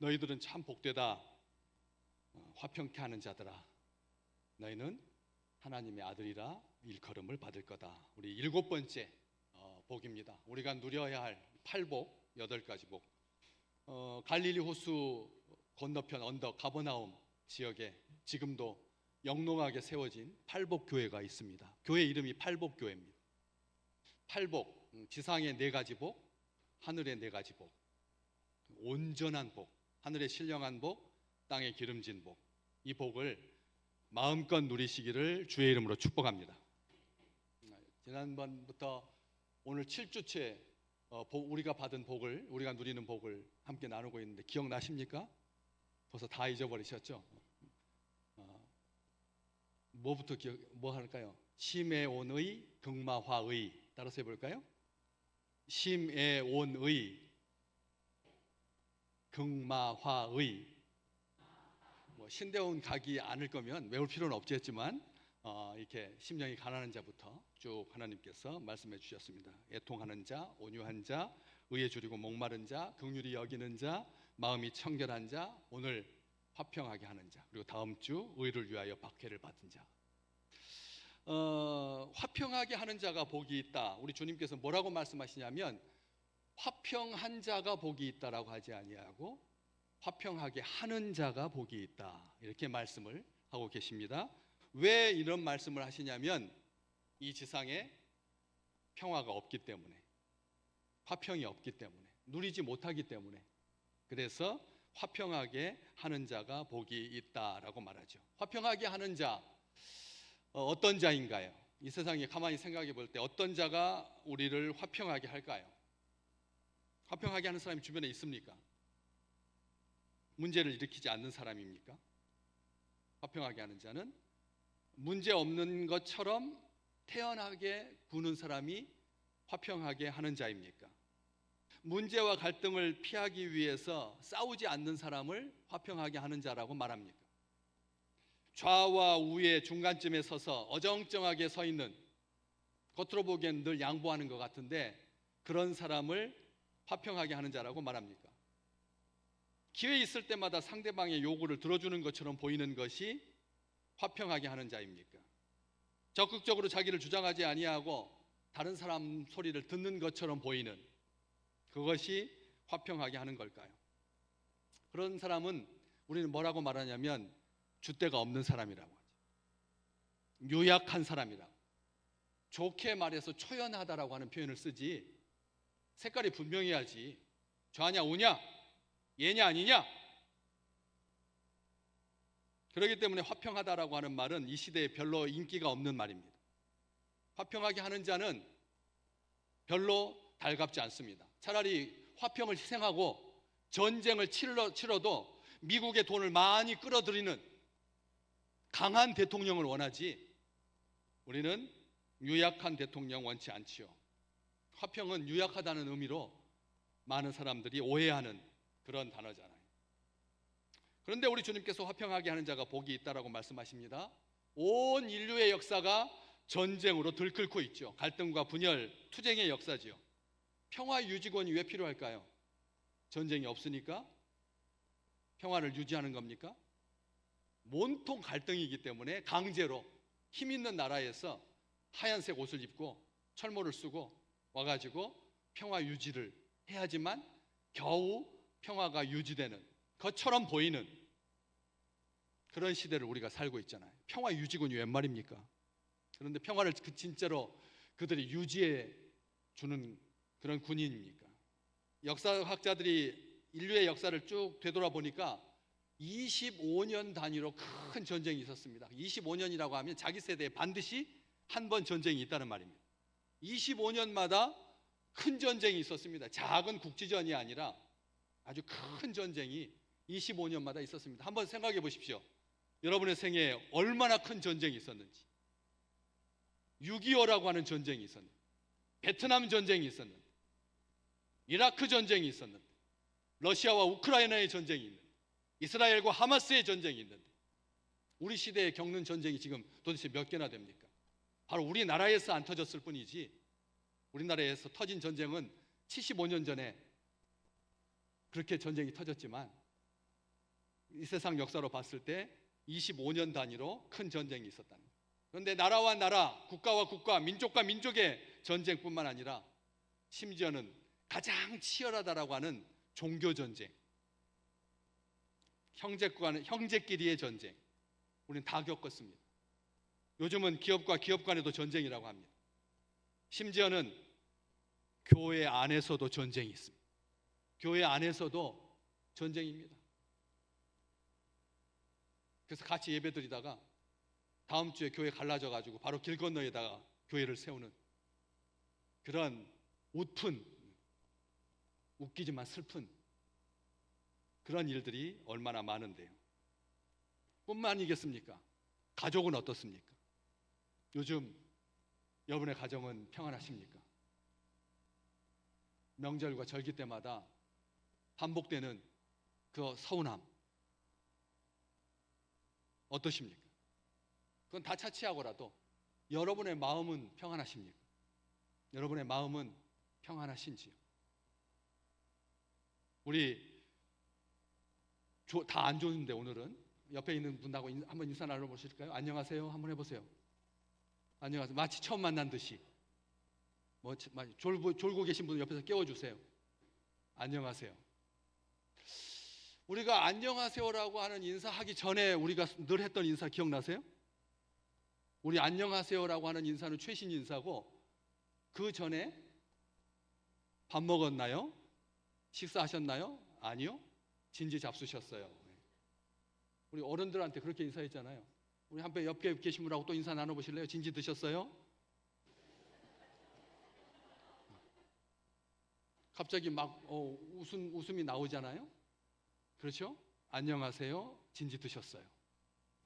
너희들은 참 복되다. 화평케 하는 자들아, 너희는 하나님의 아들이라 일컬음을 받을 거다. 우리 7번째 복입니다. 우리가 누려야 할 8복, 8가지 복. 갈릴리 호수 건너편 언덕 가버나움 지역에 지금도 영롱하게 세워진 팔복교회가 있습니다. 교회 이름이 팔복교회입니다. 팔복, 지상의 4가지 복, 하늘의 4가지 복. 온전한 복, 하늘의 신령한 복, 땅의 기름진 복. 이 복을 마음껏 누리시기를 주의 이름으로 축복합니다. 지난번부터 오늘 7주째 우리가 받은 복을, 우리가 누리는 복을 함께 나누고 있는데 기억나십니까? 벌써 다 잊어버리셨죠? 뭐 할까요? 심에온의 극마화의, 따라서 해볼까요? 심에온의 극마화의. 신대원 가기 않을 거면 외울 필요는 없겠지만 이렇게 심령이 가난한 자부터 쭉 하나님께서 말씀해 주셨습니다. 애통하는 자, 온유한 자, 의에 줄이고 목마른 자, 긍휼히 여기는 자, 마음이 청결한 자, 오늘 화평하게 하는 자, 그리고 다음 주 의를 위하여 박해를 받은 자. 화평하게 하는 자가 복이 있다. 우리 주님께서 뭐라고 말씀하시냐면 화평한 자가 복이 있다라고 하지 아니하고 화평하게 하는 자가 복이 있다, 이렇게 말씀을 하고 계십니다. 왜 이런 말씀을 하시냐면 이 지상에 평화가 없기 때문에, 화평이 없기 때문에, 누리지 못하기 때문에, 그래서 화평하게 하는 자가 복이 있다라고 말하죠. 화평하게 하는 자, 어떤 자인가요? 이 세상에 가만히 생각해 볼 때 어떤 자가 우리를 화평하게 할까요? 화평하게 하는 사람이 주변에 있습니까? 문제를 일으키지 않는 사람입니까? 화평하게 하는 자는 문제 없는 것처럼 태연하게 구는 사람이 화평하게 하는 자입니까? 문제와 갈등을 피하기 위해서 싸우지 않는 사람을 화평하게 하는 자라고 말합니까? 좌와 우의 중간쯤에 서서 어정쩡하게 서 있는, 겉으로 보기엔 늘 양보하는 것 같은데 그런 사람을 화평하게 하는 자라고 말합니까? 기회 있을 때마다 상대방의 요구를 들어주는 것처럼 보이는 것이 화평하게 하는 자입니까? 적극적으로 자기를 주장하지 아니하고 다른 사람 소리를 듣는 것처럼 보이는 그것이 화평하게 하는 걸까요? 그런 사람은 우리는 뭐라고 말하냐면 줏대가 없는 사람이라고 하죠. 유약한 사람이라고. 좋게 말해서 초연하다라고 하는 표현을 쓰지, 색깔이 분명해야지 좌냐 우냐, 얘냐 아니냐. 그렇기 때문에 화평하다라고 하는 말은 이 시대에 별로 인기가 없는 말입니다. 화평하게 하는 자는 별로 달갑지 않습니다. 차라리 화평을 희생하고 전쟁을 치러도 미국의 돈을 많이 끌어들이는 강한 대통령을 원하지, 우리는 유약한 대통령 원치 않지요. 화평은 유약하다는 의미로 많은 사람들이 오해하는 그런 단어잖아요. 그런데 우리 주님께서 화평하게 하는 자가 복이 있다라고 말씀하십니다. 온 인류의 역사가 전쟁으로 들끓고 있죠. 갈등과 분열, 투쟁의 역사지요. 평화 유지권이 왜 필요할까요? 전쟁이 없으니까? 평화를 유지하는 겁니까? 온통 갈등이기 때문에 강제로 힘 있는 나라에서 하얀색 옷을 입고 철모를 쓰고 와가지고 평화 유지를 해야지만 겨우 평화가 유지되는 것처럼 보이는 그런 시대를 우리가 살고 있잖아요. 평화 유지군이 웬 말입니까? 그런데 평화를 진짜로 그들이 유지해 주는 그런 군인입니까? 역사학자들이 인류의 역사를 쭉 되돌아보니까 25년 단위로 큰 전쟁이 있었습니다. 25년이라고 하면 자기 세대에 반드시 한 번 전쟁이 있다는 말입니다. 25년마다 큰 전쟁이 있었습니다. 작은 국지전이 아니라 아주 큰 전쟁이 25년마다 있었습니다. 한번 생각해 보십시오. 여러분의 생애에 얼마나 큰 전쟁이 있었는지. 6.25라고 하는 전쟁이 있었는데, 베트남 전쟁이 있었는데, 이라크 전쟁이 있었는데, 러시아와 우크라이나의 전쟁이 있는데, 이스라엘과 하마스의 전쟁이 있는데, 우리 시대에 겪는 전쟁이 지금 도대체 몇 개나 됩니까? 바로 우리나라에서 안 터졌을 뿐이지, 우리나라에서 터진 전쟁은 75년 전에 그렇게 전쟁이 터졌지만 이 세상 역사로 봤을 때 25년 단위로 큰 전쟁이 있었다는 거예요. 그런데 나라와 나라, 국가와 국가, 민족과 민족의 전쟁뿐만 아니라 심지어는 가장 치열하다라고 하는 종교 전쟁, 형제끼리의 전쟁, 우리는 다 겪었습니다. 요즘은 기업과 기업 간에도 전쟁이라고 합니다. 심지어는 교회 안에서도 전쟁이 있습니다. 교회 안에서도 전쟁입니다. 그래서 같이 예배드리다가 다음 주에 교회 갈라져 가지고 바로 길 건너에다가 교회를 세우는 그런 웃기지만 슬픈 그런 일들이 얼마나 많은데요. 뿐만이겠습니까? 가족은 어떻습니까? 요즘 여러분의 가정은 평안하십니까? 명절과 절기 때마다 반복되는 그 서운함 어떠십니까? 그건 다 차치하고라도 여러분의 마음은 평안하십니까? 여러분의 마음은 평안하신지요? 우리 다 안 좋은데 오늘은 옆에 있는 분하고 한번 인사 나눠보실까요? 안녕하세요 한번 해보세요. 안녕하세요. 마치 처음 만난 듯이 졸고 계신 분 옆에서 깨워주세요. 안녕하세요. 우리가 안녕하세요라고 하는 인사하기 전에 우리가 늘 했던 인사 기억나세요? 우리 안녕하세요라고 하는 인사는 최신 인사고 그 전에 밥 먹었나요? 식사하셨나요? 아니요. 진지 잡수셨어요. 우리 어른들한테 그렇게 인사했잖아요. 우리 한번 옆에 계신 분하고 또 인사 나눠보실래요? 진지 드셨어요? 갑자기 막 웃음이 나오잖아요. 그렇죠? 안녕하세요. 진지 드셨어요.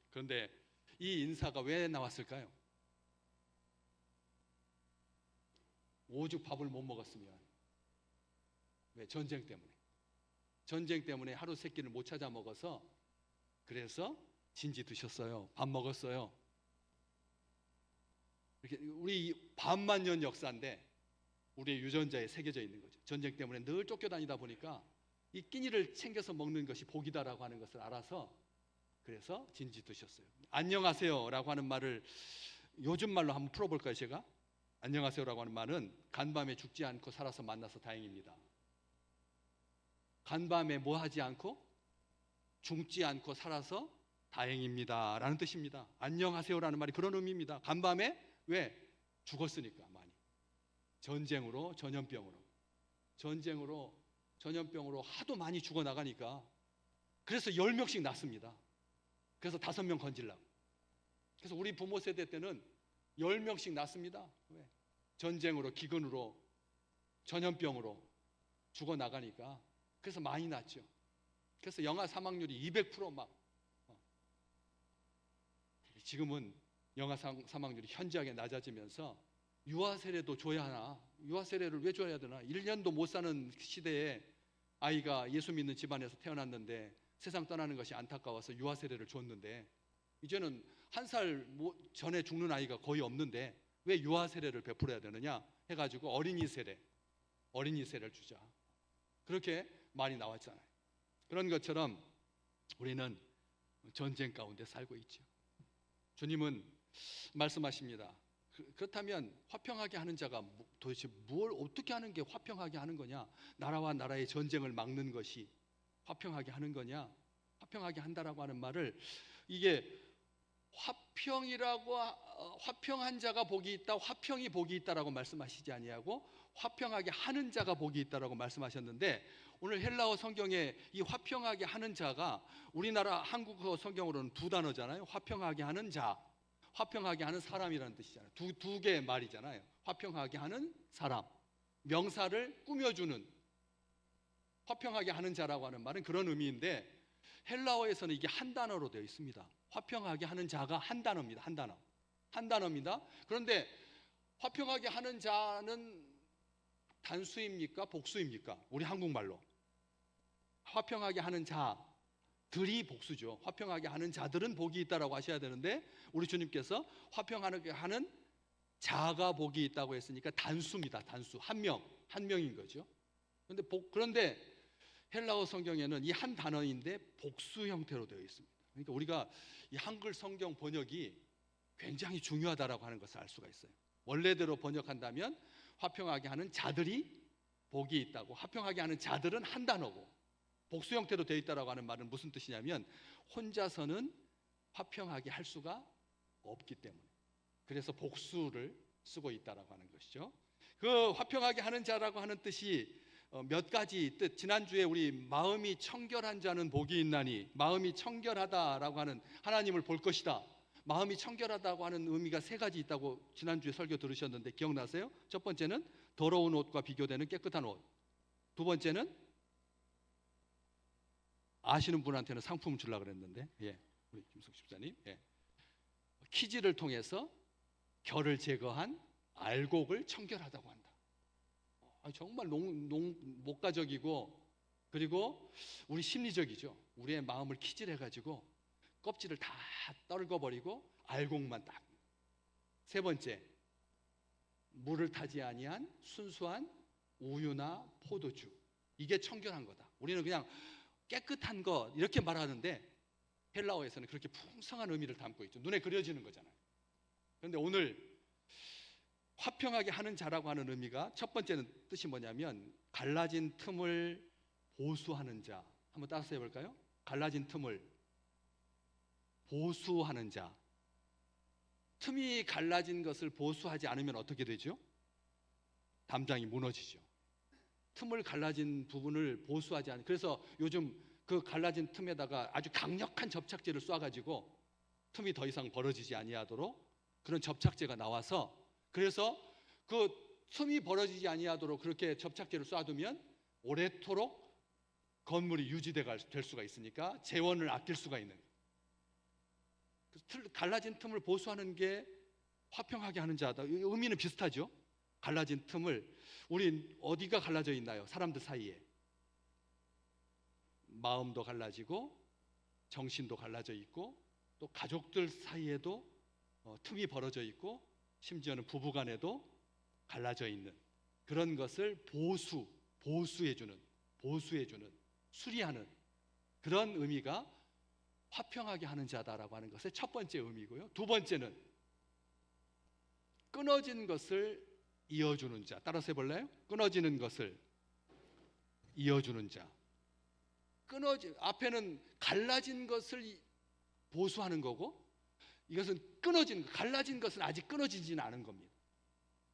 그런데 이 인사가 왜 나왔을까요? 오죽 밥을 못 먹었으면. 왜? 전쟁 때문에. 전쟁 때문에 하루 세 끼를 못 찾아 먹어서 그래서 진지 드셨어요. 밥 먹었어요. 이렇게 우리 반만년 역사인데 우리의 유전자에 새겨져 있는 거죠. 전쟁 때문에 늘 쫓겨다니다 보니까 이 끼니를 챙겨서 먹는 것이 복이다라고 하는 것을 알아서 그래서 진지 드셨어요. 안녕하세요라고 하는 말을 요즘 말로 한번 풀어볼까요? 제가 안녕하세요라고 하는 말은 간밤에 죽지 않고 살아서 만나서 다행입니다. 간밤에 뭐 하지 않고 죽지 않고 살아서 다행입니다 라는 뜻입니다. 안녕하세요라는 말이 그런 의미입니다. 간밤에 왜? 죽었으니까 많이. 전쟁으로 전염병으로 하도 많이 죽어나가니까 그래서 10명씩 낳습니다. 그래서 5명 건질라고. 그래서 우리 부모 세대 때는 10명씩 낳습니다. 왜? 전쟁으로, 기근으로, 전염병으로 죽어나가니까 그래서 많이 낳죠. 그래서 영아 사망률이 200% 막. 지금은 영아 사망률이 현저하게 낮아지면서 유아 세례도 줘야 하나? 유아 세례를 왜 줘야 되나? 1년도 못 사는 시대에 아이가 예수 믿는 집안에서 태어났는데 세상 떠나는 것이 안타까워서 유아 세례를 줬는데 이제는 1살 전에 죽는 아이가 거의 없는데 왜 유아 세례를 베풀어야 되느냐 해가지고 어린이 세례를 주자. 그렇게 말이 나왔잖아요. 그런 것처럼 우리는 전쟁 가운데 살고 있죠. 주님은 말씀하십니다. 그렇다면 화평하게 하는 자가 도대체 뭘 어떻게 하는 게 화평하게 하는 거냐? 나라와 나라의 전쟁을 막는 것이 화평하게 하는 거냐? 화평하게 한다라고 하는 말을 이게 화평한 자가 복이 있다, 화평이 복이 있다라고 말씀하시지 아니하고 화평하게 하는 자가 복이 있다라고 말씀하셨는데 오늘 헬라어 성경에 이 화평하게 하는 자가 우리나라 한국어 성경으로는 2단어잖아요. 화평하게 하는 자, 화평하게 하는 사람이라는 뜻이잖아요. 두 개의 말이잖아요. 화평하게 하는 사람, 명사를 꾸며주는 화평하게 하는 자라고 하는 말은 그런 의미인데 헬라어에서는 이게 한 단어로 되어 있습니다. 화평하게 하는 자가 한 단어입니다. 한 단어입니다. 그런데 화평하게 하는 자는 단수입니까? 복수입니까? 우리 한국말로 화평하게 하는 자들이 복수죠. 화평하게 하는 자들은 복이 있다라고 하셔야 되는데 우리 주님께서 화평하게 하는 자가 복이 있다고 했으니까 단수입니다. 단수. 한 명인 거죠. 그런데 헬라어 성경에는 이 한 단어인데 복수 형태로 되어 있습니다. 그러니까 우리가 이 한글 성경 번역이 굉장히 중요하다라고 하는 것을 알 수가 있어요. 원래대로 번역한다면 화평하게 하는 자들이 복이 있다고, 화평하게 하는 자들은 한 단어고, 복수 형태로 되어 있다라고 하는 말은 무슨 뜻이냐면 혼자서는 화평하게 할 수가 없기 때문에, 그래서 복수를 쓰고 있다라고 하는 것이죠. 그 화평하게 하는 자라고 하는 뜻이 몇 가지 뜻, 지난주에 우리 마음이 청결한 자는 복이 있나니, 마음이 청결하다라고 하는 하나님을 볼 것이다, 마음이 청결하다고 하는 의미가 세 가지 있다고 지난주에 설교 들으셨는데 기억나세요? 첫 번째는 더러운 옷과 비교되는 깨끗한 옷, 두 번째는 아시는 분한테는 상품을 주려고 그랬는데, 우리 김석 집사님, 키즈를 통해서 결을 제거한 알곡을 청결하다고 한다. 정말 목가적이고, 그리고 우리 심리적이죠. 우리의 마음을 키질해가지고 껍질을 다 떨궈버리고 알곡만 딱. 세 번째, 물을 타지 아니한 순수한 우유나 포도주, 이게 청결한 거다. 우리는 그냥 깨끗한 것 이렇게 말하는데 헬라어에서는 그렇게 풍성한 의미를 담고 있죠. 눈에 그려지는 거잖아요. 그런데 오늘 화평하게 하는 자라고 하는 의미가 첫 번째는 뜻이 뭐냐면 갈라진 틈을 보수하는 자. 한번 따라서 해볼까요? 갈라진 틈을 보수하는 자. 틈이 갈라진 것을 보수하지 않으면 어떻게 되죠? 담장이 무너지죠. 틈을 갈라진 부분을 보수하지 않으면, 그래서 요즘 그 갈라진 틈에다가 아주 강력한 접착제를 쏴가지고 틈이 더 이상 벌어지지 아니하도록 그런 접착제가 나와서, 그래서 그 틈이 벌어지지 아니하도록 그렇게 접착제를 쏴두면 오래도록 건물이 유지될 수가 있으니까 재원을 아낄 수가 있는, 갈라진 틈을 보수하는 게 화평하게 하는 자다. 의미는 비슷하죠. 갈라진 틈을, 우리 어디가 갈라져 있나요? 사람들 사이에 마음도 갈라지고 정신도 갈라져 있고, 또 가족들 사이에도 틈이 벌어져 있고, 심지어는 부부간에도 갈라져 있는 그런 것을 보수해주는, 수리하는 그런 의미가 화평하게 하는 자다라고 하는 것의 첫 번째 의미고요. 두 번째는 끊어진 것을 이어주는 자. 따라서 해볼래요? 끊어지는 것을 이어주는 자. 앞에는 갈라진 것을 보수하는 거고, 이것은 갈라진 것은 아직 끊어지지는 않은 겁니다.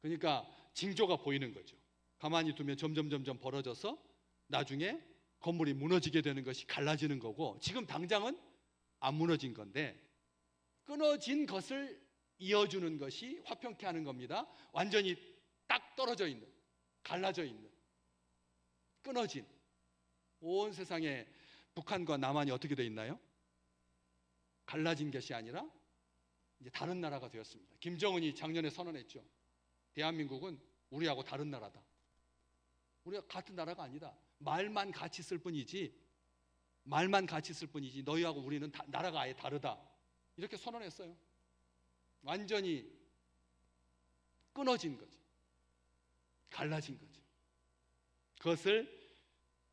그러니까 징조가 보이는 거죠. 가만히 두면 점점 벌어져서 나중에 건물이 무너지게 되는 것이 갈라지는 거고, 지금 당장은 안 무너진 건데 끊어진 것을 이어주는 것이 화평케 하는 겁니다. 완전히 딱 떨어져 있는, 갈라져 있는, 끊어진. 온 세상에 북한과 남한이 어떻게 돼 있나요? 갈라진 것이 아니라 이제 다른 나라가 되었습니다. 김정은이 작년에 선언했죠. 대한민국은 우리하고 다른 나라다. 우리가 같은 나라가 아니다. 말만 같이 쓸 뿐이지 너희하고 우리는 나라가 아예 다르다. 이렇게 선언했어요. 완전히 끊어진 거지. 갈라진 거지. 그것을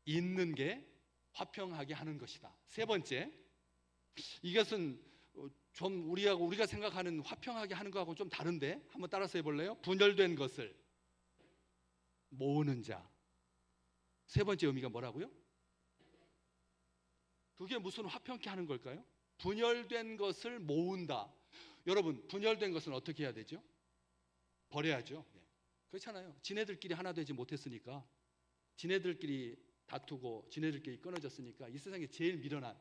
잇는 게 화평하게 하는 것이다. 세 번째, 이것은 좀 우리가 생각하는 화평하게 하는 거하고 좀 다른데 한번 따라서 해볼래요? 분열된 것을 모으는 자. 세 번째 의미가 뭐라고요? 그게 무슨 화평케 하는 걸까요? 분열된 것을 모은다. 여러분, 분열된 것은 어떻게 해야 되죠? 버려야죠. 그렇잖아요. 지네들끼리 하나 되지 못했으니까, 지네들끼리 다투고 지네들끼리 끊어졌으니까 이 세상에 제일 미련한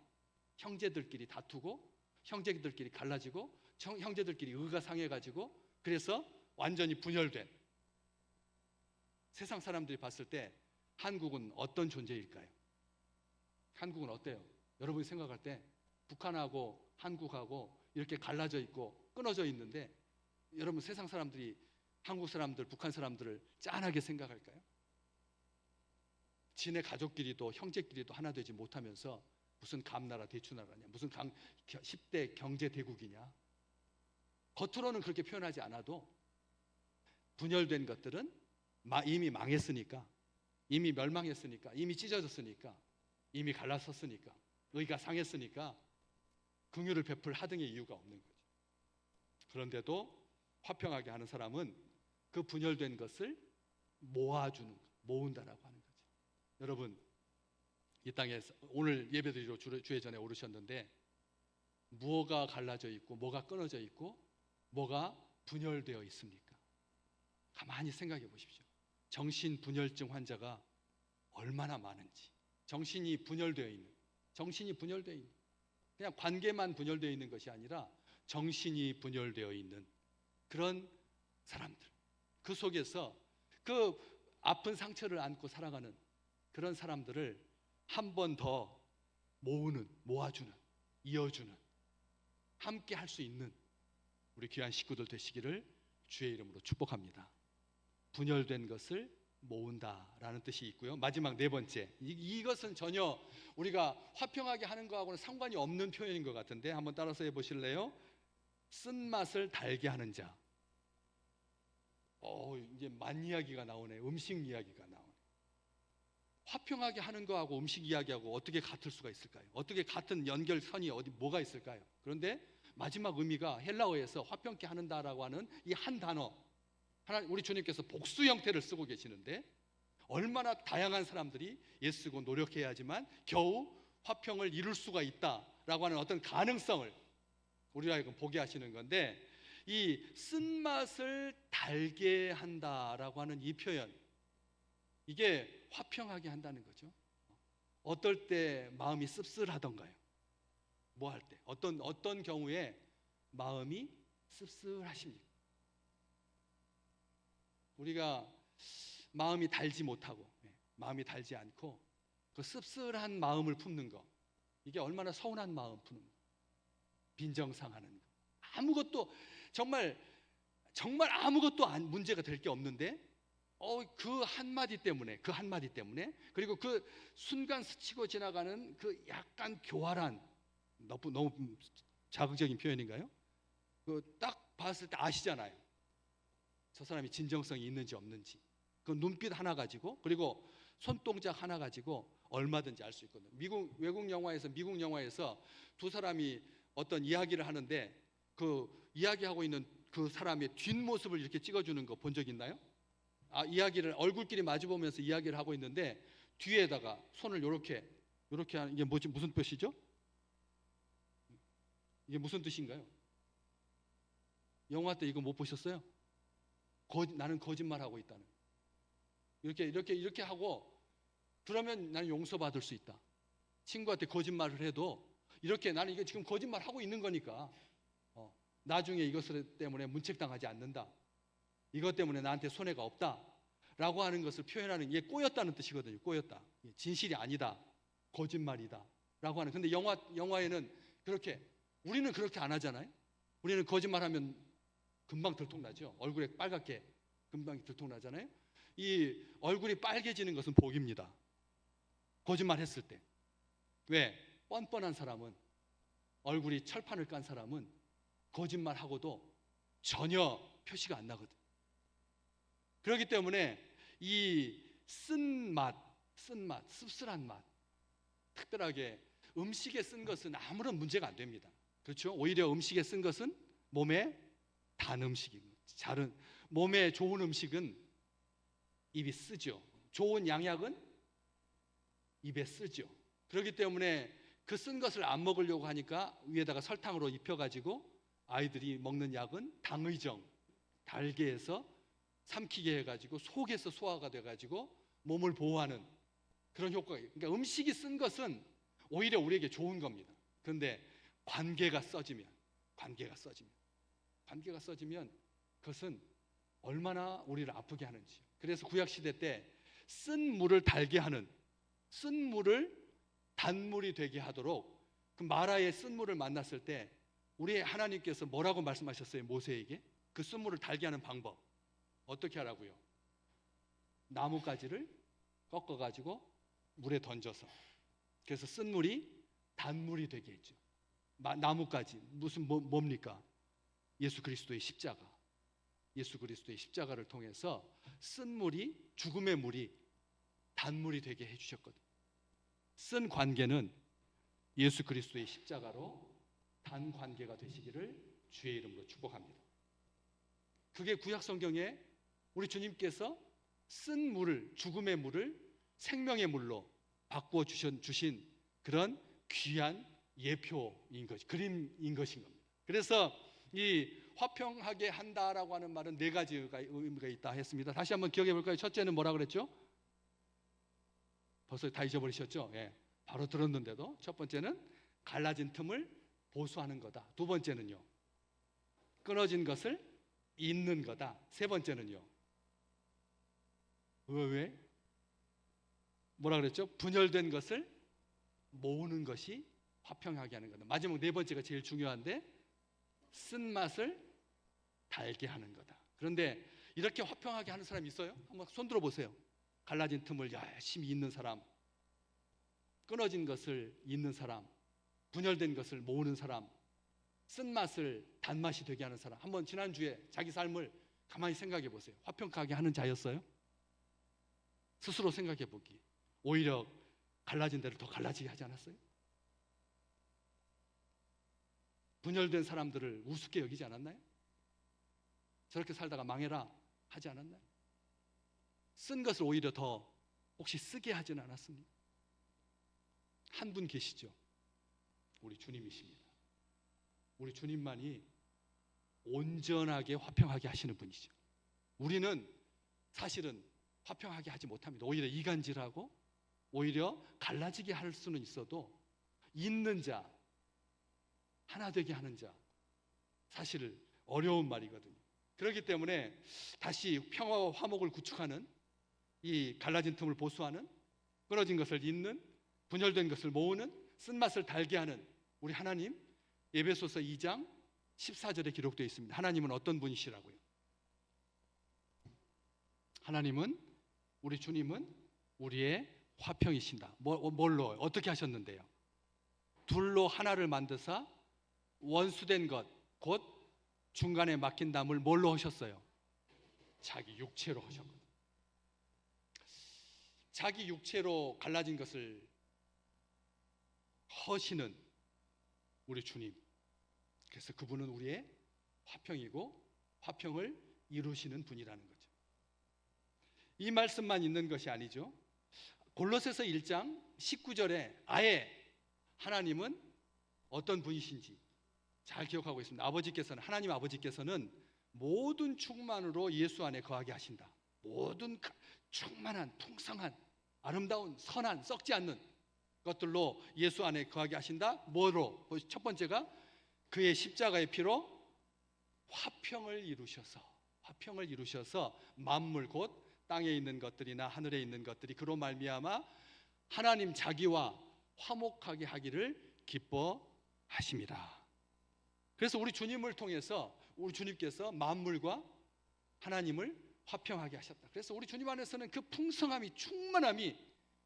형제들끼리 다투고, 형제들끼리 갈라지고, 형제들끼리 의가 상해가지고, 그래서 완전히 분열된, 세상 사람들이 봤을 때 한국은 어떤 존재일까요? 한국은 어때요? 여러분이 생각할 때 북한하고 한국하고 이렇게 갈라져 있고 끊어져 있는데, 여러분 세상 사람들이 한국 사람들, 북한 사람들을 짠하게 생각할까요? 지네 가족끼리도 형제끼리도 하나 되지 못하면서 무슨 감나라 대추나라냐, 무슨 10대 경제대국이냐. 겉으로는 그렇게 표현하지 않아도 분열된 것들은 이미 망했으니까, 이미 멸망했으니까, 이미 찢어졌으니까 이미 갈라섰으니까, 의가 상했으니까 긍휼을 베풀 하등의 이유가 없는 거죠. 그런데도 화평하게 하는 사람은 그 분열된 것을 모아주는 것, 모은다라고 하는 거죠. 여러분, 이 땅에 오늘 예배드리러 주의 전에 오르셨는데 무엇가 갈라져 있고 뭐가 끊어져 있고 뭐가 분열되어 있습니까? 가만히 생각해 보십시오. 정신분열증 환자가 얼마나 많은지. 정신이 분열되어 있는, 그냥 관계만 분열되어 있는 것이 아니라 정신이 분열되어 있는 그런 사람들, 그 속에서 그 아픈 상처를 안고 살아가는 그런 사람들을 한 번 더 모으는, 모아주는, 이어주는, 함께 할 수 있는 우리 귀한 식구들 되시기를 주의 이름으로 축복합니다. 분열된 것을 모은다라는 뜻이 있고요. 마지막 네 번째, 이것은 전혀 우리가 화평하게 하는 거하고는 상관이 없는 표현인 것 같은데 한번 따라서 해보실래요? 쓴맛을 달게 하는 자. 이제 만 이야기가 나오네. 음식 이야기가 나오네. 화평하게 하는 거하고 음식 이야기하고 어떻게 같을 수가 있을까요? 어떻게 같은 연결선이 뭐가 있을까요? 그런데 마지막 의미가 헬라어에서 화평케 하는다라고 하는 이 한 단어, 우리 주님께서 복수 형태를 쓰고 계시는데 얼마나 다양한 사람들이 애쓰고 노력해야지만 겨우 화평을 이룰 수가 있다라고 하는 어떤 가능성을 우리가 보게 하시는 건데, 이 쓴맛을 달게 한다라고 하는 이 표현, 이게 화평하게 한다는 거죠. 어떨 때 마음이 씁쓸하던가요? 뭐 할 때? 어떤 경우에 마음이 씁쓸하십니까? 우리가 마음이 달지 못하고, 마음이 달지 않고 그 씁쓸한 마음을 품는 거, 이게 얼마나 서운한 마음 푸는 거, 빈정상하는 거, 아무것도 정말 아무것도 문제가 될 게 없는데 그 한마디 때문에 그리고 그 순간 스치고 지나가는 그 약간 교활한, 너무 자극적인 표현인가요? 그 딱 봤을 때 아시잖아요. 저 사람이 진정성이 있는지 없는지. 그 눈빛 하나 가지고, 그리고 손동작 하나 가지고 얼마든지 알 수 있거든요. 미국 영화에서 두 사람이 어떤 이야기를 하는데 그 이야기하고 있는 그 사람의 뒷모습을 이렇게 찍어주는 거 본 적 있나요? 이야기를 얼굴끼리 마주보면서 이야기를 하고 있는데 뒤에다가 손을 이렇게 하는, 이게 무슨 뜻이죠? 이게 무슨 뜻인가요? 영화 때 이거 못 보셨어요? 나는 거짓말하고 있다는, 이렇게 하고, 그러면 나는 용서받을 수 있다. 친구한테 거짓말을 해도 이렇게, 나는 이게 지금 거짓말하고 있는 거니까 나중에 이것 때문에 문책당하지 않는다, 이것 때문에 나한테 손해가 없다 라고 하는 것을 표현하는, 이게 꼬였다는 뜻이거든요. 꼬였다, 진실이 아니다, 거짓말이다 라고 하는. 근데 영화에는 우리는 그렇게 안 하잖아요. 우리는 거짓말하면 금방 들통나죠. 얼굴에 빨갛게 금방 들통나잖아요. 이 얼굴이 빨개지는 것은 복입니다. 거짓말했을 때. 왜? 뻔뻔한 사람은, 얼굴이 철판을 깐 사람은 거짓말하고도 전혀 표시가 안 나거든. 그렇기 때문에 이 쓴맛, 씁쓸한 맛, 특별하게 음식에 쓴 것은 아무런 문제가 안 됩니다. 그렇죠? 오히려 음식에 쓴 것은 몸에 단 음식입니다. 몸에 좋은 음식은 입이 쓰죠. 좋은 양약은 입에 쓰죠. 그렇기 때문에 그 쓴 것을 안 먹으려고 하니까 위에다가 설탕으로 입혀가지고 아이들이 먹는 약은 당의정, 달게 해서 삼키게 해가지고 속에서 소화가 돼가지고 몸을 보호하는 그런 효과가 있어요. 그러니까 음식이 쓴 것은 오히려 우리에게 좋은 겁니다. 그런데 관계가 써지면 그것은 얼마나 우리를 아프게 하는지. 그래서 구약시대 때 쓴 물을 달게 하는, 쓴 물을 단물이 되게 하도록, 그 마라의 쓴 물을 만났을 때 우리 하나님께서 뭐라고 말씀하셨어요? 모세에게 그 쓴 물을 달게 하는 방법 어떻게 하라고요? 나뭇가지를 꺾어가지고 물에 던져서, 그래서 쓴 물이 단물이 되게 했죠. 나뭇가지, 뭡니까? 예수 그리스도의 십자가를 통해서 쓴 물이, 죽음의 물이 단물이 되게 해주셨거든요. 쓴 관계는 예수 그리스도의 십자가로 단 관계가 되시기를 주의 이름으로 축복합니다. 그게 구약 성경에 우리 주님께서 쓴 물을, 죽음의 물을 생명의 물로 바꾸어 주신 그런 귀한 예표인 것, 그림인 것인 겁니다. 그래서 이 화평하게 한다라고 하는 말은 네 가지가 의미가 있다 했습니다. 다시 한번 기억해 볼까요? 첫째는 뭐라 그랬죠? 벌써 다 잊어버리셨죠? 예, 바로 들었는데도. 첫 번째는 갈라진 틈을 보수하는 거다. 두 번째는요, 끊어진 것을 잇는 거다. 세 번째는요, 왜? 뭐라 그랬죠? 분열된 것을 모으는 것이 화평하게 하는 거다. 마지막 네 번째가 제일 중요한데, 쓴맛을 달게 하는 거다. 그런데 이렇게 화평하게 하는 사람이 있어요? 한번 손 들어 보세요. 갈라진 틈을 열심히 잇는 사람, 끊어진 것을 잇는 사람, 분열된 것을 모으는 사람, 쓴맛을 단맛이 되게 하는 사람. 한번 지난주에 자기 삶을 가만히 생각해 보세요. 화평하게 하는 자였어요? 스스로 생각해 보기. 오히려 갈라진 데를 더 갈라지게 하지 않았어요? 분열된 사람들을 우습게 여기지 않았나요? 저렇게 살다가 망해라 하지 않았나요? 쓴 것을 오히려 더 혹시 쓰게 하지는 않았습니까? 한 분 계시죠. 우리 주님이십니다. 우리 주님만이 온전하게 화평하게 하시는 분이죠. 우리는 사실은 화평하게 하지 못합니다. 오히려 이간질하고 오히려 갈라지게 할 수는 있어도 있는 자, 하나 되게 하는 자, 사실 어려운 말이거든요. 그렇기 때문에 다시 평화와 화목을 구축하는, 이 갈라진 틈을 보수하는, 끊어진 것을 잇는, 분열된 것을 모으는, 쓴맛을 달게 하는 우리 하나님, 에베소서 2장 14절에 기록되어 있습니다. 하나님은 어떤 분이시라고요? 하나님은, 우리 주님은 우리의 화평이신다. 뭘로? 어떻게 하셨는데요? 둘로 하나를 만드사 원수된 것, 곧 중간에 막힌 담을 뭘로 하셨어요? 자기 육체로 하셨거든요. 자기 육체로 갈라진 것을 허시는 우리 주님. 그래서 그분은 우리의 화평이고 화평을 이루시는 분이라는 거죠. 이 말씀만 있는 것이 아니죠. 골로새서 1장 19절에 아예 하나님은 어떤 분이신지 잘 기억하고 있습니다. 하나님 아버지께서는 모든 충만으로 예수 안에 거하게 하신다. 모든 충만한, 풍성한, 아름다운, 선한, 썩지 않는 것들로 예수 안에 거하게 하신다. 뭐로? 첫 번째가 그의 십자가의 피로 화평을 이루셔서 만물 곧 땅에 있는 것들이나 하늘에 있는 것들이 그로 말미암아 하나님 자기와 화목하게 하기를 기뻐하심이라. 그래서 우리 주님을 통해서 우리 주님께서 만물과 하나님을 화평하게 하셨다. 그래서 우리 주님 안에서는 그 풍성함이, 충만함이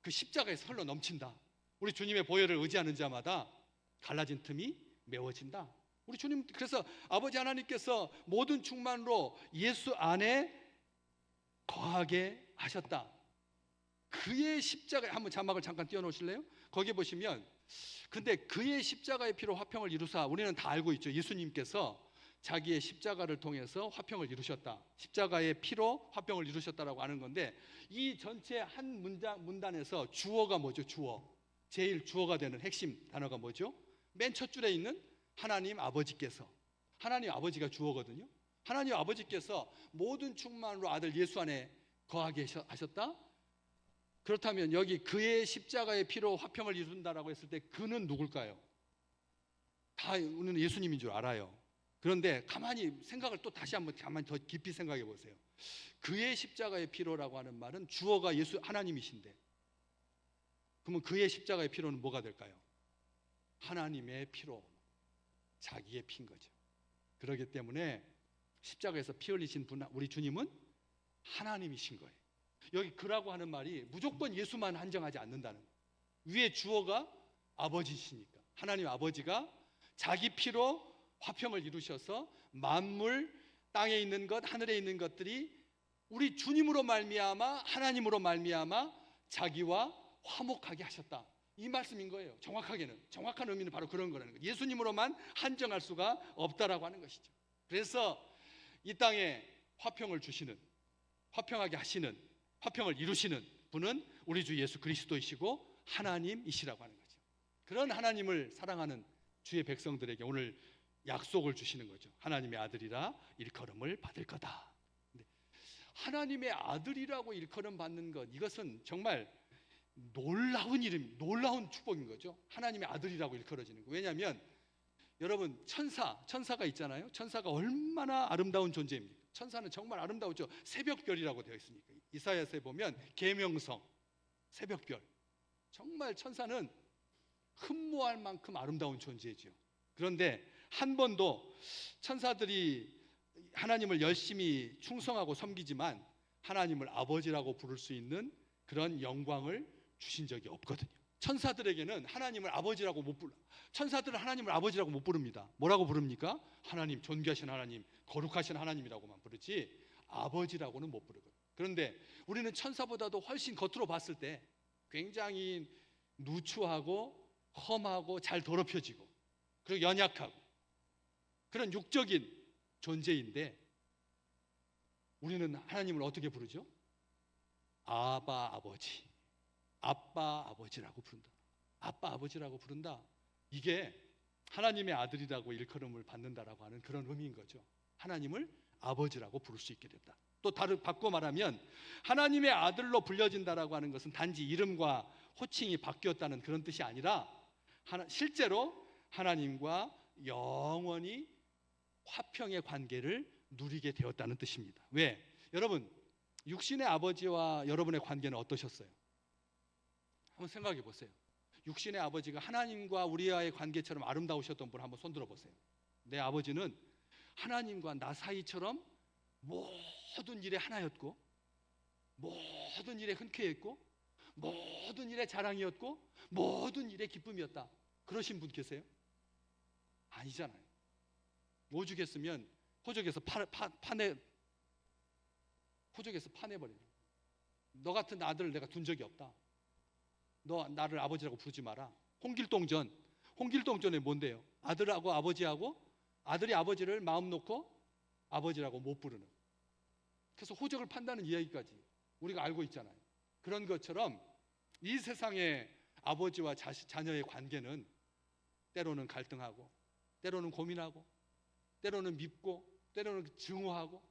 그 십자가에서 흘러 넘친다. 우리 주님의 보혈을 의지하는 자마다 갈라진 틈이 메워진다. 우리 주님, 그래서 아버지 하나님께서 모든 충만으로 예수 안에 거하게 하셨다. 그의 십자가에, 한번 자막을 잠깐 띄워놓으실래요? 거기 보시면, 근데 그의 십자가의 피로 화평을 이루사, 우리는 다 알고 있죠. 예수님께서 자기의 십자가를 통해서 화평을 이루셨다. 십자가의 피로 화평을 이루셨다라고 하는 건데, 이 전체 한 문단에서 주어가 뭐죠? 제일 주어가 되는 핵심 단어가 뭐죠? 맨 첫 줄에 있는 하나님 아버지께서, 하나님 아버지가 주어거든요. 하나님 아버지께서 모든 충만으로 아들 예수 안에 거하게 하셨다. 그렇다면 여기 그의 십자가의 피로 화평을 이룬다라고 했을 때 그는 누굴까요? 다 우리는 예수님인 줄 알아요. 그런데 가만히 생각을 또 다시 한번 가만히 더 깊이 생각해 보세요. 그의 십자가의 피로라고 하는 말은 주어가 예수 하나님이신데, 그러면 그의 십자가의 피로는 뭐가 될까요? 하나님의 피로, 자기의 피인 거죠. 그렇기 때문에 십자가에서 피 흘리신 분, 우리 주님은 하나님이신 거예요. 여기 그라고 하는 말이 무조건 예수만 한정하지 않는다는 거예요. 위에 주어가 아버지시니까 하나님 아버지가 자기 피로 화평을 이루셔서 만물, 땅에 있는 것, 하늘에 있는 것들이 우리 주님으로 말미암아, 하나님으로 말미암아 자기와 화목하게 하셨다. 이 말씀인 거예요. 정확한 의미는 바로 그런 거라는 거예요. 예수님으로만 한정할 수가 없다라고 하는 것이죠. 그래서 이 땅에 화평을 주시는, 화평하게 하시는, 화평을 이루시는 분은 우리 주 예수 그리스도이시고 하나님이시라고 하는 거죠. 그런 하나님을 사랑하는 주의 백성들에게 오늘 약속을 주시는 거죠. 하나님의 아들이라 일컬음을 받을 거다. 하나님의 아들이라고 일컬음 받는 것, 이것은 정말 놀라운 축복인 거죠. 하나님의 아들이라고 일컬어지는 거. 왜냐하면 여러분, 천사가 있잖아요. 천사가 얼마나 아름다운 존재입니까? 천사는 정말 아름다우죠. 새벽별이라고 되어 있으니까. 이사야서에 보면 계명성, 새벽별. 정말 천사는 흠모할 만큼 아름다운 존재죠. 그런데 한 번도 천사들이 하나님을 열심히 충성하고 섬기지만 하나님을 아버지라고 부를 수 있는 그런 영광을 주신 적이 없거든요. 천사들에게는 하나님을 아버지라고 못 불러. 천사들은 하나님을 아버지라고 못 부릅니다. 뭐라고 부릅니까? 하나님, 존귀하신 하나님, 거룩하신 하나님이라고만 부르지 아버지라고는 못 부르거든요. 그런데 우리는 천사보다도 훨씬 겉으로 봤을 때 굉장히 누추하고 험하고 잘 더럽혀지고 그리고 연약하고 그런 육적인 존재인데 우리는 하나님을 어떻게 부르죠? 아바 아버지, 아빠 아버지라고 부른다. 아빠 아버지라고 부른다. 이게 하나님의 아들이라고 일컬음을 받는다라고 하는 그런 의미인 거죠. 하나님을 아버지라고 부를 수 있게 됐다. 또 바꿔 말하면 하나님의 아들로 불려진다라고 하는 것은 단지 이름과 호칭이 바뀌었다는 그런 뜻이 아니라 실제로 하나님과 영원히 화평의 관계를 누리게 되었다는 뜻입니다. 왜? 여러분, 육신의 아버지와 여러분의 관계는 어떠셨어요? 한번 생각해 보세요. 육신의 아버지가 하나님과 우리와의 관계처럼 아름다우셨던 분 한번 손들어 보세요. 내 아버지는 하나님과 나 사이처럼 모든 일에 하나였고 모든 일에 흔쾌했고 모든 일에 자랑이었고 모든 일에 기쁨이었다. 그러신 분 계세요? 아니잖아요. 오죽했으면 호적에서 파내버려요. 너 같은 아들을 내가 둔 적이 없다. 너 나를 아버지라고 부르지 마라. 홍길동전에 뭔데요? 아들하고 아버지하고 아들이 아버지를 마음 놓고 아버지라고 못 부르는. 그래서 호적을 판다는 이야기까지 우리가 알고 있잖아요. 그런 것처럼 이 세상의 아버지와 자녀의 관계는 때로는 갈등하고 때로는 고민하고 때로는 밉고 때로는 증오하고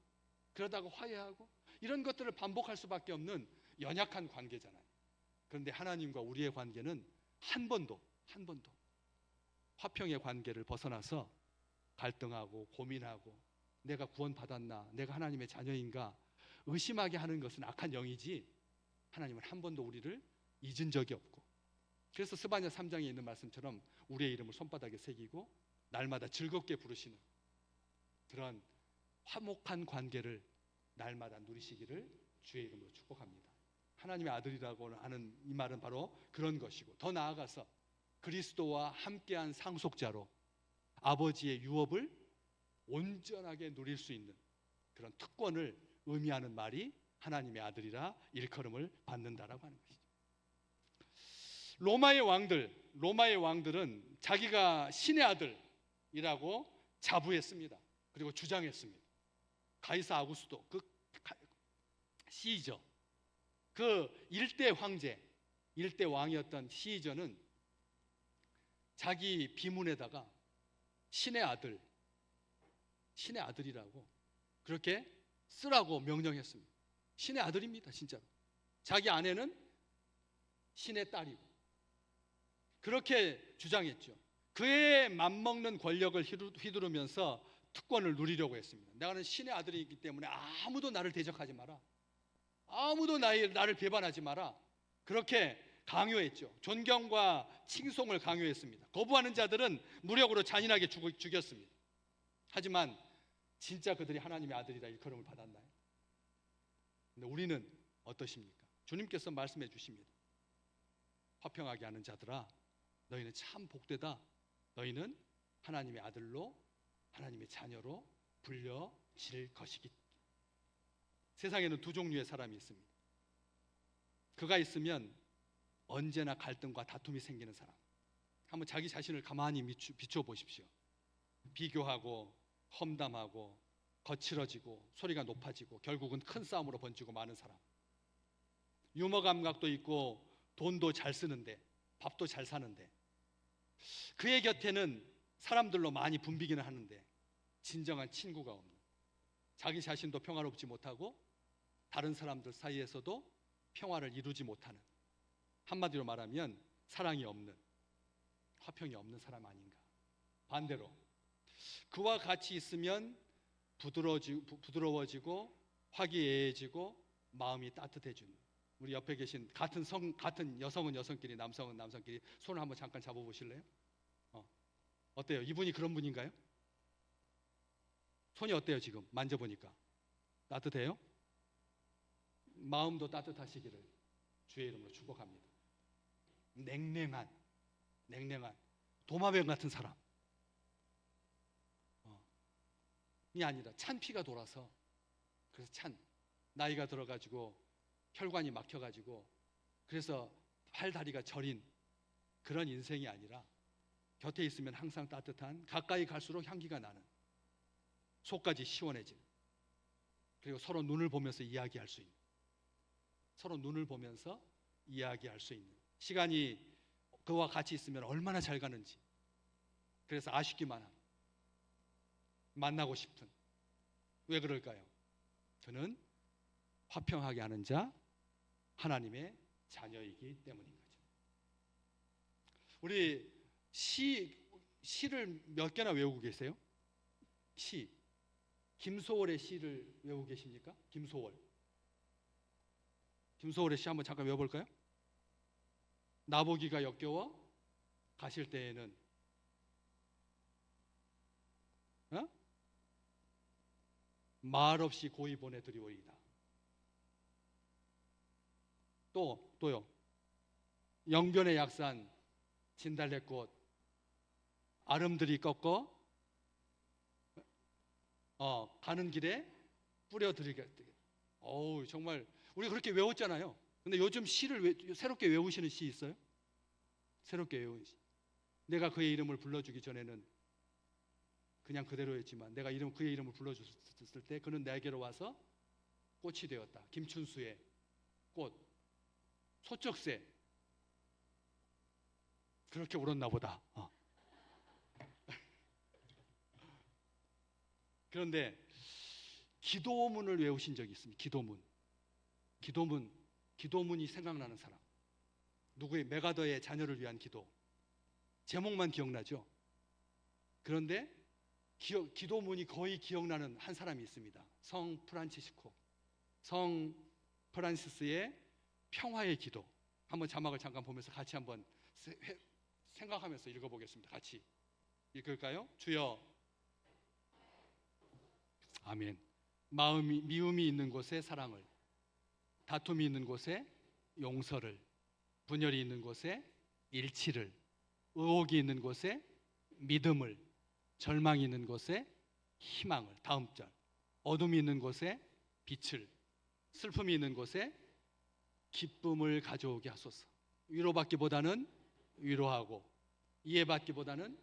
그러다가 화해하고 이런 것들을 반복할 수밖에 없는 연약한 관계잖아요. 그런데 하나님과 우리의 관계는 한 번도 화평의 관계를 벗어나서 갈등하고 고민하고 내가 구원받았나, 내가 하나님의 자녀인가 의심하게 하는 것은 악한 영이지 하나님은 한 번도 우리를 잊은 적이 없고, 그래서 스바냐 3장에 있는 말씀처럼 우리의 이름을 손바닥에 새기고 날마다 즐겁게 부르시는 그런 화목한 관계를 날마다 누리시기를 주의 이름으로 축복합니다. 하나님의 아들이라고 하는 이 말은 바로 그런 것이고, 더 나아가서 그리스도와 함께한 상속자로 아버지의 유업을 온전하게 누릴 수 있는 그런 특권을 의미하는 말이 하나님의 아들이라 일컬음을 받는다라고 하는 것이죠. 로마의 왕들은 자기가 신의 아들이라고 자부했습니다. 그리고 주장했습니다. 가이사 아구스도 그 시저, 그 일대 황제, 일대 왕이었던 시저는 자기 비문에다가 신의 아들이라고 그렇게 쓰라고 명령했습니다. 신의 아들입니다, 진짜로. 자기 아내는 신의 딸이고 그렇게 주장했죠. 그의 맘먹는 권력을 휘두르면서 특권을 누리려고 했습니다. 나는 신의 아들이기 때문에 아무도 나를 대적하지 마라, 아무도 나를 배반하지 마라, 그렇게 강요했죠. 존경과 칭송을 강요했습니다. 거부하는 자들은 무력으로 잔인하게 죽였습니다. 하지만 진짜 그들이 하나님의 아들이라 일컬음을 받았나요? 근데 우리는 어떠십니까? 주님께서 말씀해 주십니다. 화평하게 하는 자들아, 너희는 참 복되다. 너희는 하나님의 아들로, 하나님의 자녀로 불려질 것이기. 세상에는 두 종류의 사람이 있습니다. 그가 있으면 언제나 갈등과 다툼이 생기는 사람. 한번 자기 자신을 가만히 비추어 보십시오. 비교하고 험담하고 거칠어지고 소리가 높아지고 결국은 큰 싸움으로 번지고 마는 사람. 유머 감각도 있고 돈도 잘 쓰는데 밥도 잘 사는데 그의 곁에는 사람들로 많이 붐비기는 하는데 진정한 친구가 없는, 자기 자신도 평화롭지 못하고 다른 사람들 사이에서도 평화를 이루지 못하는, 한마디로 말하면 사랑이 없는, 화평이 없는 사람 아닌가. 반대로 그와 같이 있으면 부드러워지고 화기애애해지고 마음이 따뜻해지는, 우리 옆에 계신 같은 여성은 여성끼리 남성은 남성끼리 손을 한번 잠깐 잡아보실래요? 어때요? 이분이 그런 분인가요? 손이 어때요? 지금 만져보니까 따뜻해요? 마음도 따뜻하시기를 주의 이름으로 축복합니다. 냉랭한 도마뱀 같은 사람 이 아니라 찬 피가 돌아서, 그래서 나이가 들어가지고 혈관이 막혀가지고 그래서 팔다리가 저린 그런 인생이 아니라 곁에 있으면 항상 따뜻한, 가까이 갈수록 향기가 나는, 속까지 시원해지는, 그리고 서로 눈을 보면서 이야기할 수 있는, 서로 눈을 보면서 이야기할 수 있는, 시간이 그와 같이 있으면 얼마나 잘 가는지, 그래서 아쉽기만 함, 만나고 싶은. 왜 그럴까요? 그는 화평하게 하는 자, 하나님의 자녀이기 때문인 거죠. 우리 시를 몇 개나 외우고 계세요? 시. 김소월의 시를 외우고 계십니까? 김소월의 시 한번 잠깐 외워볼까요? 나보기가 역겨워 가실 때에는 말없이 고이 보내드리오이다. 또요. 영변의 약산 진달래꽃 아름드리 꺾어 가는 길에 뿌려드리겠다. 정말 우리 그렇게 외웠잖아요. 근데 요즘 시를 새롭게 외우시는 시 있어요? 새롭게 외우는 시. 내가 그의 이름을 불러주기 전에는 그냥 그대로였지만 내가 그의 이름을 불러줬을 때 그는 내게로 와서 꽃이 되었다. 김춘수의 꽃. 소쩍새. 그렇게 울었나 보다. 그런데 기도문을 외우신 적이 있습니다. 기도문이 생각나는 사람. 누구의 메가더의 자녀를 위한 기도. 제목만 기억나죠? 그런데 기도문이 거의 기억나는 한 사람이 있습니다. 성 프란시스의 평화의 기도. 한번 자막을 잠깐 보면서 같이 한번 생각하면서 읽어보겠습니다. 같이 읽을까요? 주여. 아멘. 미움이 있는 곳에 사랑을, 다툼이 있는 곳에 용서를, 분열이 있는 곳에 일치를, 의혹이 있는 곳에 믿음을, 절망이 있는 곳에 희망을, 다음 절, 어둠이 있는 곳에 빛을, 슬픔이 있는 곳에 기쁨을 가져오게 하소서. 위로받기보다는 위로하고, 이해받기보다는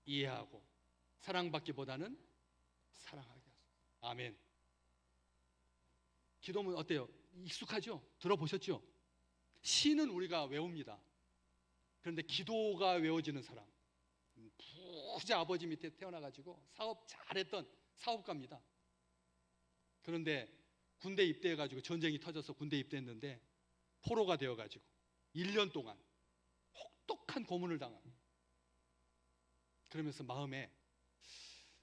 이해하고, 사랑받기보다는 사랑하게 하소서. 아멘. 기도문 어때요? 익숙하죠? 들어보셨죠? 시는 우리가 외웁니다. 그런데 기도가 외워지는 사람, 부자 아버지 밑에 태어나가지고 사업 잘했던 사업가입니다. 그런데 군대 입대해가지고 전쟁이 터져서 군대 입대했는데 포로가 되어가지고 1년 동안 혹독한 고문을 당합니다. 그러면서 마음에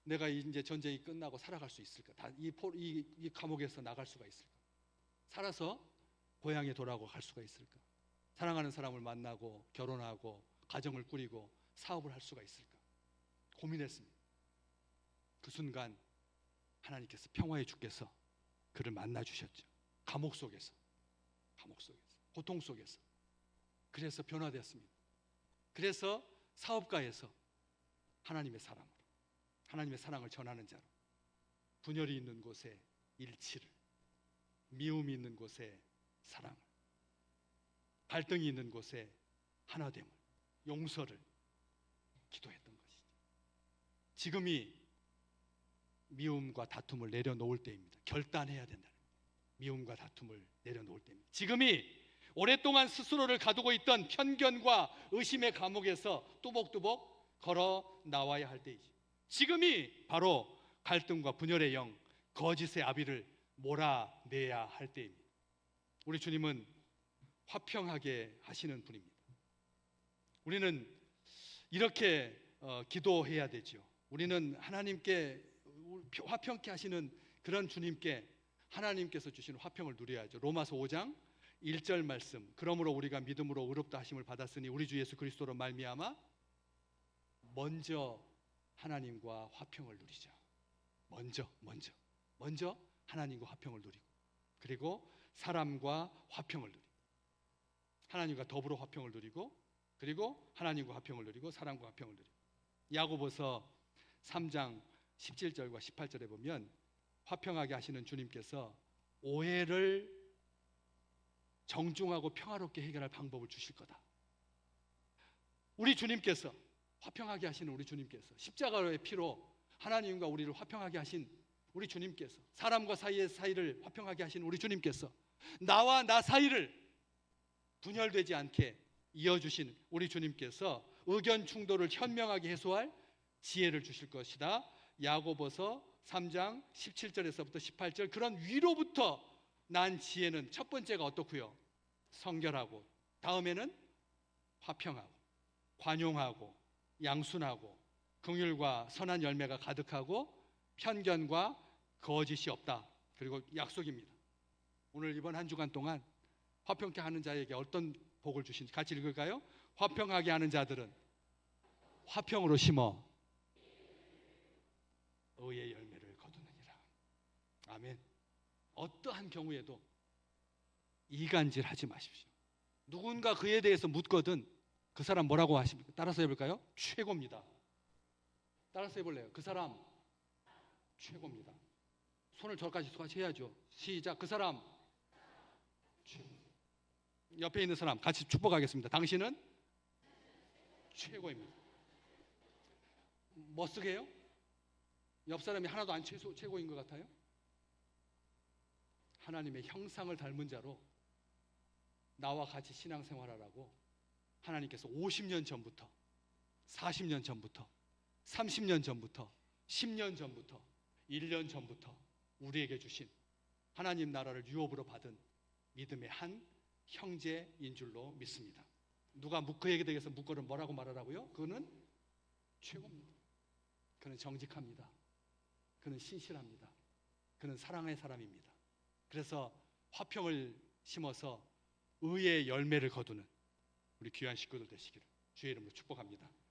내가 이제 전쟁이 끝나고 살아갈 수 있을까? 이 감옥에서 나갈 수가 있을까? 살아서 고향에 돌아오고 갈 수가 있을까? 사랑하는 사람을 만나고 결혼하고 가정을 꾸리고 사업을 할 수가 있을까? 고민했습니다. 그 순간 하나님께서, 평화의 주께서 그를 만나 주셨죠. 감옥 속에서, 고통 속에서. 그래서 변화되었습니다. 그래서 사업가에서 하나님의 사랑을 전하는 자로, 분열이 있는 곳에 일치를, 미움이 있는 곳에 사랑을, 갈등이 있는 곳에 하나됨을, 용서를 기도했던 것이죠. 지금이 미움과 다툼을 내려놓을 때입니다. 결단해야 된다는 거예요. 미움과 다툼을 내려놓을 때입니다. 지금이 오랫동안 스스로를 가두고 있던 편견과 의심의 감옥에서 뚜벅뚜벅 걸어 나와야 할 때이죠. 지금이 바로 갈등과 분열의 영, 거짓의 아비를 몰아내야 할 때입니다. 우리 주님은 화평하게 하시는 분입니다. 우리는 이렇게 기도해야 되죠. 우리는 하나님께 화평케 하시는 그런 주님께 하나님께서 주시는 화평을 누려야죠. 로마서 5장 1절 말씀. 그러므로 우리가 믿음으로 의롭다 하심을 받았으니 우리 주 예수 그리스도로 말미암아 먼저 하나님과 화평을 누리자. 먼저 하나님과 화평을 누리고, 그리고 사람과 화평을 누리고, 하나님과 더불어 화평을 누리고, 그리고 하나님과 화평을 누리고, 사람과 화평을 누리고. 야고보서 3장 17절과 18절에 보면 화평하게 하시는 주님께서 오해를 정중하고 평화롭게 해결할 방법을 주실 거다. 우리 주님께서, 화평하게 하시는 우리 주님께서, 십자가의 피로 하나님과 우리를 화평하게 하신 우리 주님께서, 사람과 사이의 사이를 화평하게 하신 우리 주님께서, 나와 나 사이를 분열되지 않게 이어주신 우리 주님께서 의견 충돌을 현명하게 해소할 지혜를 주실 것이다. 야고보서 3장 17절에서부터 18절. 그런 위로부터 난 지혜는 첫 번째가 어떻고요? 성결하고, 다음에는 화평하고, 관용하고, 양순하고, 긍휼과 선한 열매가 가득하고, 편견과 거짓이 없다. 그리고 약속입니다. 오늘 이번 한 주간 동안 화평케 하는 자에게 어떤 복을 주신지 같이 읽을까요? 화평하게 하는 자들은 화평으로 심어 의의 열매를 거두느니라. 아멘. 어떠한 경우에도 이간질하지 마십시오. 누군가 그에 대해서 묻거든 그 사람 뭐라고 하십니까? 따라서 해볼까요? 최고입니다. 따라서 해볼래요? 그 사람 최고입니다. 손을 저까지 해야죠. 시작. 그 사람 최고. 옆에 있는 사람 같이 축복하겠습니다. 당신은 최고입니다. 멋쓰게요? 옆 사람이 하나도 안 최고인 것 같아요? 하나님의 형상을 닮은 자로 나와 같이 신앙생활하라고 하나님께서 50년 전부터, 40년 전부터, 30년 전부터, 10년 전부터, 1년 전부터 우리에게 주신 하나님 나라를 유업으로 받은 믿음의 한 형제인 줄로 믿습니다. 누가 그에게 대해서 묻거든 뭐라고 말하라고요? 그는 최고입니다. 그는 정직합니다. 그는 신실합니다. 그는 사랑의 사람입니다. 그래서 화평을 심어서 의의 열매를 거두는 우리 귀한 식구들 되시기를 주의 이름으로 축복합니다.